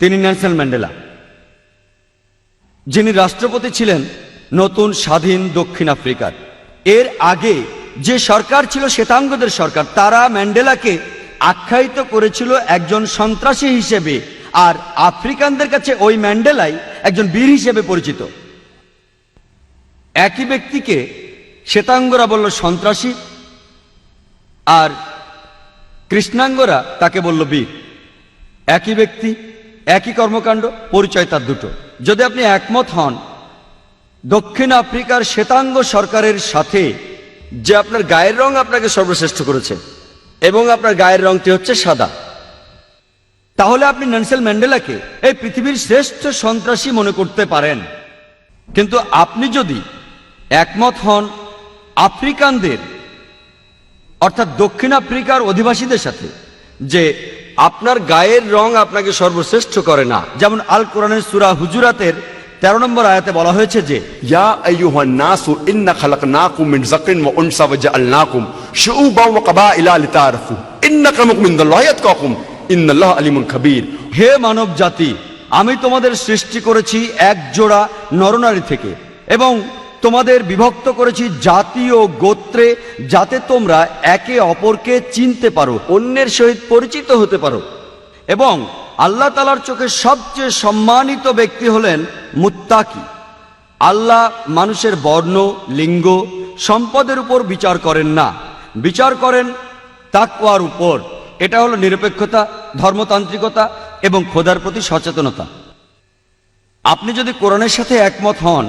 তিনি Nelson Mandela, যিনি রাষ্ট্রপতি ছিলেন নতুন স্বাধীন দক্ষিণ আফ্রিকার। এর আগে যে সরকার ছিল শ্বেতাঙ্গদের সরকার, তারা ম্যান্ডেলাকে আখ্যায়িত করেছিল একজন সন্ত্রাসী হিসেবে, আর আফ্রিকানদের কাছে ওই ম্যান্ডেলাই একজন বীর হিসেবে পরিচিত। একই ব্যক্তিকে শ্বেতাঙ্গরা বলল সন্ত্রাসী, আর কৃষ্ণাঙ্গরা তাকে বলল বীর। একই ব্যক্তি, একই কর্মকাণ্ড, পরিচয় তার দুটো। যদি আপনি একমত হন দক্ষিণ আফ্রিকার শ্বেতাঙ্গ সরকারের সাথে যে আপনার গায়ের রং আপনাকে সর্বশ্রেষ্ঠ করেছে এবং আপনার গায়ের রংটি হচ্ছে সাদা, তাহলে আপনি নেলসন ম্যান্ডেলাকে এই পৃথিবীর শ্রেষ্ঠ সন্ত্রাসী মনে করতে পারেন। কিন্তু আপনি যদি একমত হন আফ্রিকানদের অর্থাৎ দক্ষিণ আফ্রিকার অধিবাসীদের সাথে যে আপনার গায়ের রং আপনাকে সর্বশ্রেষ্ঠ করে না, যেমন আল কোরআনের সূরা হুজুরাতের 13 নম্বর আয়াতে বলা হয়েছে যে ইয়া আইয়ুহান নাসু ইন্না খালাকনাকুম মিন যাকরিন ওয়া উনসা ওয়া জাআলনাকুম শুউবান ওয়া কাবাইলা লিতাআরাফু ইন্না আক্রামাকুম ইনদাল্লাহি আতকাকুম ইন্নাল্লাহা আলিমুন খাবীর। হে মানব জাতি, আমি তোমাদের সৃষ্টি করেছি এক জোড়া নরনারী থেকে এবং তোমাদের বিভক্ত করেছি জাতি ও গোত্রে, যাতে তোমরা একে অপরকে চিনতে পারো, অন্যের সহিত পরিচিত হতে পারো। এবং আল্লাহ তাআলার চোখে সবচেয়ে সম্মানিত ব্যক্তি হলেন মুত্তাকি। আল্লাহ মানুষের বর্ণ, লিঙ্গ, সম্পদের উপর বিচার করেন না, বিচার করেন তাকওয়ার উপর। এটা হলো নিরপেক্ষতা, ধর্মতান্ত্রিকতা এবং খোদার প্রতি সচেতনতা। আপনি যদি কোরআনের সাথে একমত হন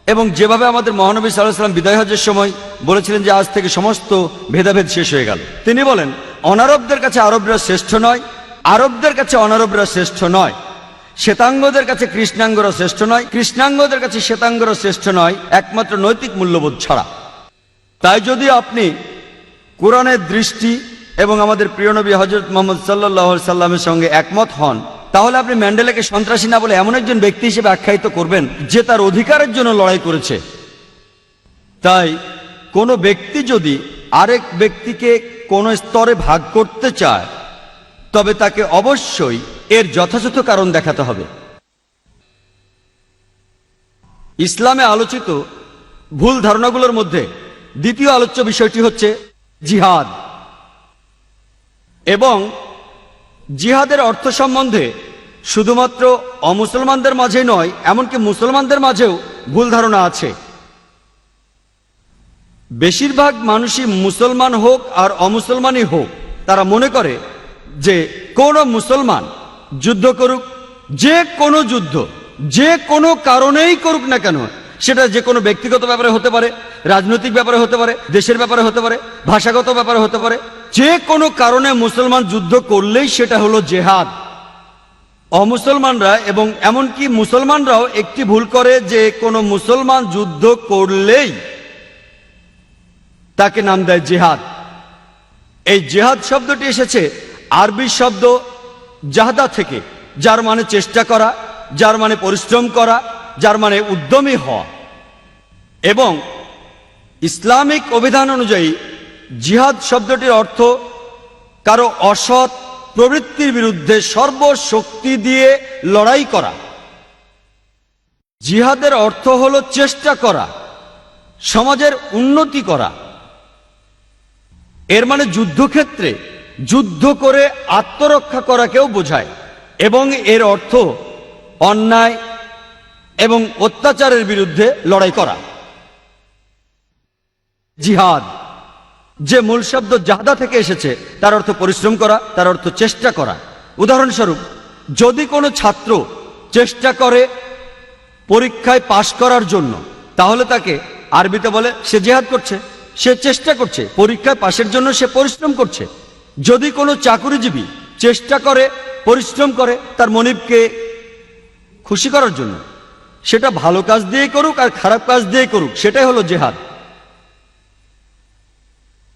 এবং যেভাবে আমাদের মহানবী সাল্লাল্লাহু আলাইহি ওয়াসাল্লাম বিদায় হজ্জের সময় বলেছিলেন যে আজ থেকে সমস্ত ভেদাভেদ শেষ হয়ে গেল, তিনি বলেন অনারবদের কাছে আরবরা শ্রেষ্ঠ নয়, আরবদের কাছে অনারবরা শ্রেষ্ঠ নয়, শ্বেতাঙ্গদের কাছে কৃষ্ণাঙ্গরা শ্রেষ্ঠ নয়, কৃষ্ণাঙ্গদের কাছে শ্বেতাঙ্গরা শ্রেষ্ঠ নয়, একমাত্র নৈতিক মূল্যবোধ ছাড়া। তাই যদি আপনি কোরআনের দৃষ্টি এবং আমাদের প্রিয় নবী হযরত মুহাম্মদ সাল্লাল্লাহু আলাইহি সাল্লামের সঙ্গে একমত হন, তাহলে আপনি ম্যান্ডেলাকে সন্ত্রাসী না বলে এমন একজন ব্যক্তি হিসেবে আখ্যায়িত করবেন যে তার অধিকারের জন্য লড়াই করেছে। তাই কোনো ব্যক্তি যদি আরেক ব্যক্তিকে কোনো স্তরে ভাগ করতে চায় তবে তাকে অবশ্যই এর যথাযথ কারণ দেখাতে হবে। ইসলামে আলোচিত ভুল ধারণাগুলোর মধ্যে দ্বিতীয় আলোচ্য বিষয়টি হচ্ছে জিহাদ। এবং জিহাদের অর্থ সম্বন্ধে শুধুমাত্র অমুসলমানদের মাঝে নয়, এমনকি মুসলমানদের মাঝেও ভুল ধারণা আছে। বেশিরভাগ মানুষই, মুসলমান হোক আর অমুসলমানই হোক, তারা মনে করে যে কোনো মুসলমান যুদ্ধ করুক, যে কোনো যুদ্ধ যে কোনো কারণেই করুক না কেন, সেটা যে কোনো ব্যক্তিগত ব্যাপারে হতে পারে, রাজনৈতিক ব্যাপারে হতে পারে, দেশের ব্যাপারে হতে পারে, ভাষাগত ব্যাপারে হতে পারে, যে কোনো কারণে মুসলমান যুদ্ধ করলেই সেটা হলো জেহাদ। অমুসলমানরা এবং এমনকি মুসলমানরাও একটি ভুল করে যে কোনো মুসলমান যুদ্ধ করলেই তাকে নাম দেয় জিহাদ। এই জিহাদ শব্দটি এসেছে আরবি শব্দ জাহদা থেকে, যার মানে চেষ্টা করা, যার মানে পরিশ্রম করা, যার মানে উদ্যমী হওয়া। এবং ইসলামিক অভিধান অনুযায়ী জিহাদ শব্দটির অর্থ কারো অসৎ প্রবৃত্তির বিরুদ্ধে সর্বশক্তি দিয়ে লড়াই করা। জিহাদের অর্থ হলো চেষ্টা করা, সমাজের উন্নতি করা। এর মানে যুদ্ধক্ষেত্রে যুদ্ধ করে আত্মরক্ষা করাকেও বোঝায়। এবং এর অর্থ অন্যায় এবং অত্যাচারের বিরুদ্ধে লড়াই করা। জিহাদ যে মূল শব্দ জাহদা থেকে এসেছে, তার অর্থ পরিশ্রম করা, তার অর্থ চেষ্টা করা। উদাহরণস্বরূপ, যদি কোনো ছাত্র চেষ্টা করে পরীক্ষায় পাশ করার জন্য, তাহলে তাকে আরবিতে বলে সে জিহাদ করছে, সে চেষ্টা করছে, পরীক্ষায় পাশের জন্য সে পরিশ্রম করছে। যদি কোনো চাকুরিজীবী চেষ্টা করে, পরিশ্রম করে তার মনিবকে খুশি করার জন্য, সেটা ভালো কাজ দিয়ে করুক আর খারাপ কাজ দিয়ে করুক, সেটাই হলো জিহাদ।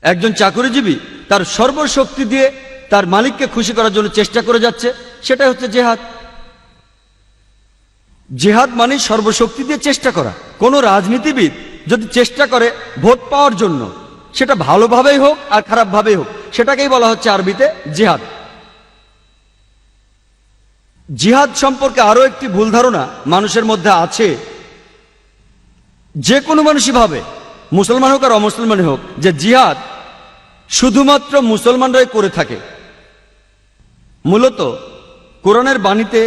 একজন চাকুরিজীবী তার সর্বশক্তি দিয়ে তার মালিককে খুশি করার জন্য চেষ্টা করে যাচ্ছে, সেটাই হচ্ছে জিহাদ। জিহাদ মানে সর্বশক্তি দিয়ে চেষ্টা করা। কোনো রাজনীতিবিদ যদি চেষ্টা করে ভোট পাওয়ার জন্য, সেটা ভালোভাবেই হোক আর খারাপভাবেই হোক, সেটাকেই বলা হচ্ছে আরবিতে জিহাদ। জিহাদ সম্পর্কে আরো একটি ভুল ধারণা মানুষের মধ্যে আছে। যে কোনো মানুষই ভাবে, মুসলমান হোক আর অমুসলমান হোক, যে জিহাদ শুধুমাত্র মুসলমানরাই করে থাকে। মূলত কোরআনের বাণীতে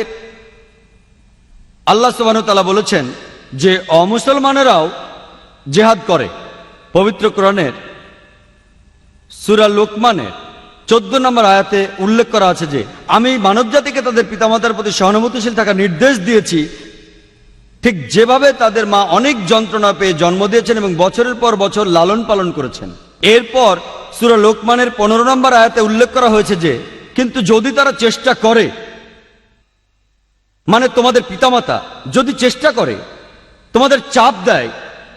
আল্লাহ সুবহানাহু ওয়া তাআলা বলেছেন যে অমুসলমানেরাও জিহাদ করে। পবিত্র কোরআনের সূরা লোকমানের 14 নম্বর আয়াতে উল্লেখ করা আছে যে আমি মানবজাতিকে তাদের পিতামাতার প্রতি সহানুভূতিশীল থাকার নির্দেশ দিয়েছি, ঠিক যেভাবে তাদের মা অনেক যন্ত্রণা পেয়ে জন্ম দিয়েছেন এবং বছরের পর বছর লালন পালন করেছেন। এরপর সূরা লোকমানের 15 নম্বর আয়াতে উল্লেখ করা হয়েছে যে কিন্তু যদি তারা চেষ্টা করে, মানে তোমাদের পিতামাতা যদি চেষ্টা করে, তোমাদের চাপ দেয়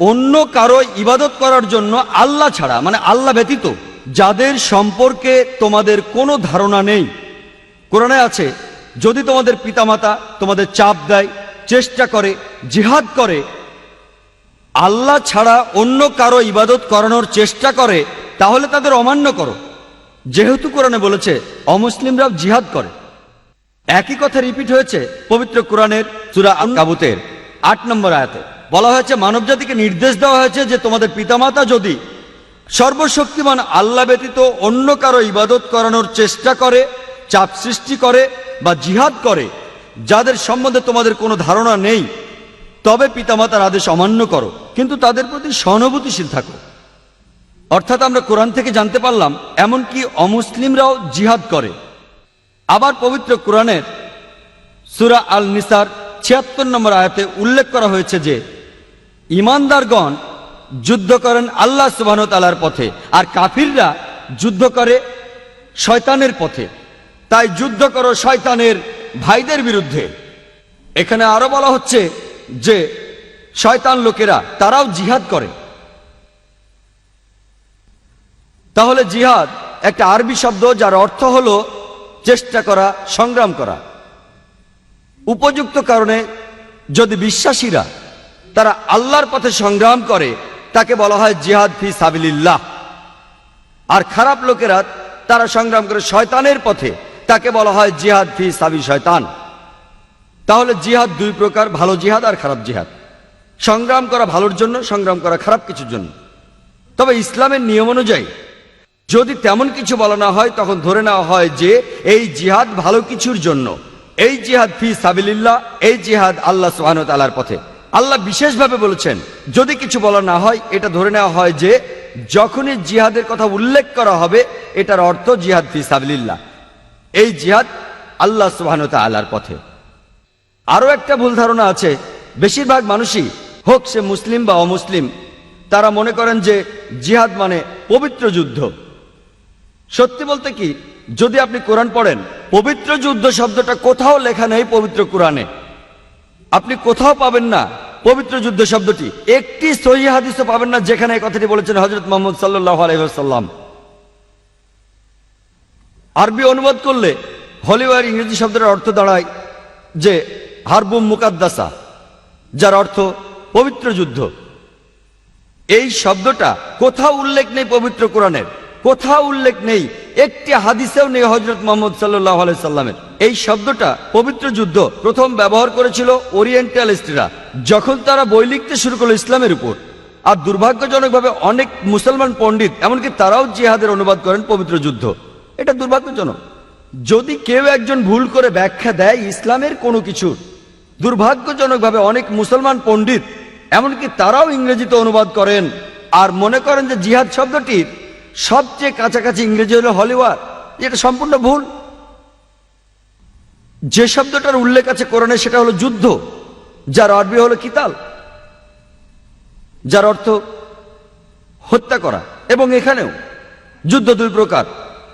অন্য কারো ইবাদত করার জন্য আল্লাহ ছাড়া, মানে আল্লাহ ব্যতীত, যাদের সম্পর্কে তোমাদের কোনো ধারণা নেই। কোরআনে আছে যদি তোমাদের পিতামাতা তোমাদের চাপ দেয়, চেষ্টা করে, জিহাদ করে, আল্লাহ ছাড়া অন্য কারো ইবাদত করানোর চেষ্টা করে, তাহলে তাদের অমান্য করো। যেহেতু কোরআনে বলেছে অমুসলিমরাও জিহাদ করে, একই কথা রিপিট হয়েছে পবিত্র কোরআনের সূরা আনকাবুতের 8 নম্বর আয়াতে। বলা হয়েছে মানবজাতিকে নির্দেশ দেওয়া হয়েছে যে তোমাদের পিতামাতা যদি সর্বশক্তিমান আল্লাহ ব্যতীত অন্য কারো ইবাদত করানোর চেষ্টা করে, চাপ সৃষ্টি করে বা জিহাদ করে, যাদের সম্বন্ধে তোমাদের কোনো ধারণা নেই, তবে পিতামাতার আদেশ অমান্য করো, কিন্তু তাদের প্রতি সহানুভূতিশীল থাকো। অর্থাৎ আমরা কোরআন থেকে জানতে পারলাম এমনকি অমুসলিমরাও জিহাদ করে। আবার পবিত্র কোরআনের সূরা আল নিসার 76 নম্বর আয়াতে উল্লেখ করা হয়েছে যে ঈমানদারগণ যুদ্ধ করেন আল্লাহ সুবহানাহু ওয়া তাআলার পথে, আর কাফিররা যুদ্ধ করে শয়তানের পথে। তাই যুদ্ধ করো শয়তানের ভাইদের বিরুদ্ধে। এখানে আরো বলা হচ্ছে যে শয়তান লোকেরা তারাও জিহাদ করে। তাহলে জিহাদ একটা আরবি শব্দ যার অর্থ হলো চেষ্টা করা, সংগ্রাম করা। উপযুক্ত কারণে যদি বিশ্বাসীরা তারা আল্লাহর পথে সংগ্রাম করে, তাকে বলা হয় জিহাদ ফি সাবিলিল্লাহ। আর খারাপ লোকেরা তারা সংগ্রাম করে শয়তানের পথে, তাকে বলা হয় জিহাদ ফি সাবি শয়তান। তাহলে জিহাদ দুই প্রকার, ভালো জিহাদ আর খারাপ জিহাদ। সংগ্রাম করা ভালোর জন্য, সংগ্রাম করা খারাপ কিছুর জন্য। তবে ইসলামের নিয়ম অনুযায়ী যদি তেমন কিছু বলা না হয়, তখন ধরে নেওয়া হয় যে এই জিহাদ ভালো কিছুর জন্য, এই জিহাদ ফি সাবিলিল্লাহ, এই জিহাদ আল্লাহ সুবহানাহু ওয়া তাআলার পথে। আল্লাহ বিশেষভাবে বলেছেন যদি কিছু বলা না হয়, এটা ধরে নেওয়া হয় যে যখনই জিহাদের কথা উল্লেখ করা হবে, এটার অর্থ জিহাদ ফি সাবিলিল্লাহ, এই জিহাদ আল্লাহ সুবহানাহু ওয়া তাআলার পথে। আরো একটা ভুল ধারণা আছে, বেশিরভাগ মানুষই হোক সে মুসলিম বা অমুসলিম, তারা মনে করেন যে জিহাদ মানে পবিত্র যুদ্ধ। সত্যি বলতে কি, যদি আপনি কোরআন পড়েন, পবিত্র যুদ্ধ শব্দটা কোথাও লেখা নেই পবিত্র কোরআনে। আপনি কোথাও পাবেন না পবিত্র যুদ্ধ শব্দটি। একটি সহিহ হাদিসও পাবেন না যেখানে এই কথাটি বলেছেন হযরত মুহাম্মদ সাল্লাল্লাহু আলাইহি ওয়াসাল্লাম। আরবি অনুবাদ করলে হলিওয়ার ইংরেজি শব্দের অর্থ দাঁড়ায় যে হারবুম মুকাদ্দাসা, যার অর্থ পবিত্র যুদ্ধ। এই শব্দটা কোথাও উল্লেখ নেই পবিত্র কোরআনের, কোথাও উল্লেখ নেই, একটি হাদিসেও নেই হযরত মুহাম্মদ সাল্লাল্লাহু আলাইহি সাল্লামের। এই শব্দটা পবিত্র যুদ্ধ প্রথম ব্যবহার করেছিল ওরিয়েন্টালিস্টরা, যখন তারা বই লিখতে শুরু করলো ইসলামের উপর। আর দুর্ভাগ্যজনকভাবে অনেক মুসলমান পণ্ডিত, এমনকি তারাও জিহাদের অনুবাদ করেন পবিত্র যুদ্ধ। এটা দুর্ভাগ্যজনক। যদি কেউ একজন ভুল করে ব্যাখ্যা দেয় ইসলামের কোনো কিছু, দুর্ভাগ্যজনকভাবে অনেক মুসলমান পণ্ডিত, এমনকি তারাও ইংরেজিতে অনুবাদ করেন আর মনে করেন যে জিহাদ শব্দটির সবচেয়ে কাছাকাছি ইংরেজি হলো হলিওয়ার। এটা সম্পূর্ণ ভুল। যে শব্দটার উল্লেখ আছে কোরআনে সেটা হলো যুদ্ধ, যার আরবি হলো কিতাল, যার অর্থ হত্যা করা। এবং এখানেও যুদ্ধ দুই প্রকার,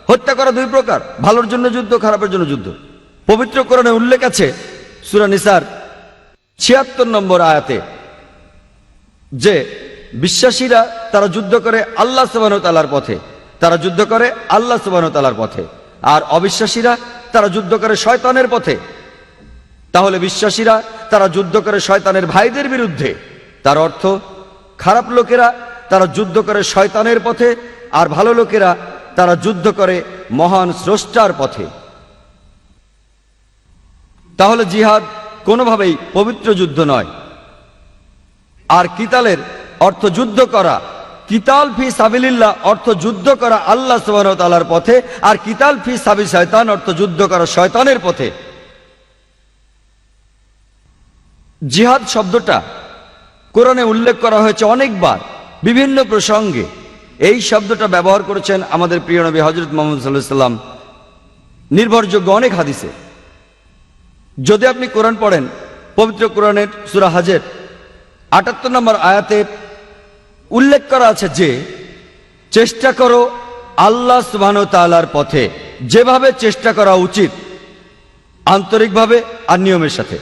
হত্যা করা দুই প্রকার, ভালোর জন্য যুদ্ধ, খারাপের জন্য যুদ্ধ। পবিত্র কোরআনে উল্লেখ আছে সূরা নিসার ৭৬ নম্বর আয়াতে যে বিশ্বাসীরা তারা যুদ্ধ করে আল্লাহ সুবহানাহু ওয়া তাআলার পথে, তারা যুদ্ধ করে আল্লাহ সুবহানাহু ওয়া তাআলার পথে। আর অবিশ্বাসীরা তারা যুদ্ধ করে শয়তানের পথে। তাহলে বিশ্বাসীরা তারা যুদ্ধ করে শয়তানের ভাইদের বিরুদ্ধে। তার অর্থ খারাপ লোকেরা তারা যুদ্ধ করে শয়তানের পথে, আর ভালো লোকেরা তারা যুদ্ধ করে মহান স্রষ্টার পথে। তাহলে জিহাদ কোনোভাবেই পবিত্র যুদ্ধ নয়। আর কিতালের অর্থ যুদ্ধ করা, কিতাল ফি সাবিলিল্লাহ অর্থ যুদ্ধ করা আল্লাহ সুবহানাহু ওয়া তাআলার পথে, আর কিতাল ফি সাবিল শয়তান অর্থ যুদ্ধ করা শয়তানের পথে। জিহাদ শব্দটা কোরআনে উল্লেখ করা হয়েছে অনেকবার বিভিন্ন প্রসঙ্গে। এই শব্দটা ব্যবহার করেছেন আমাদের প্রিয় নবী হযরত মুহাম্মদ সাল্লাল্লাহু আলাইহি ওয়াসাল্লাম নির্ভরযোগ্য অনেক হাদিসে। যদি আপনি কোরআন পড়েন, পবিত্র কোরআনের সূরা হজের ৭৮ নম্বর আয়াতে উল্লেখ করা আছে যে চেষ্টা করো আল্লাহ সুবহানাহু ওয়া তাআলার পথে, যেভাবে চেষ্টা করা উচিত, আন্তরিকভাবে আর নিয়মের সাথে।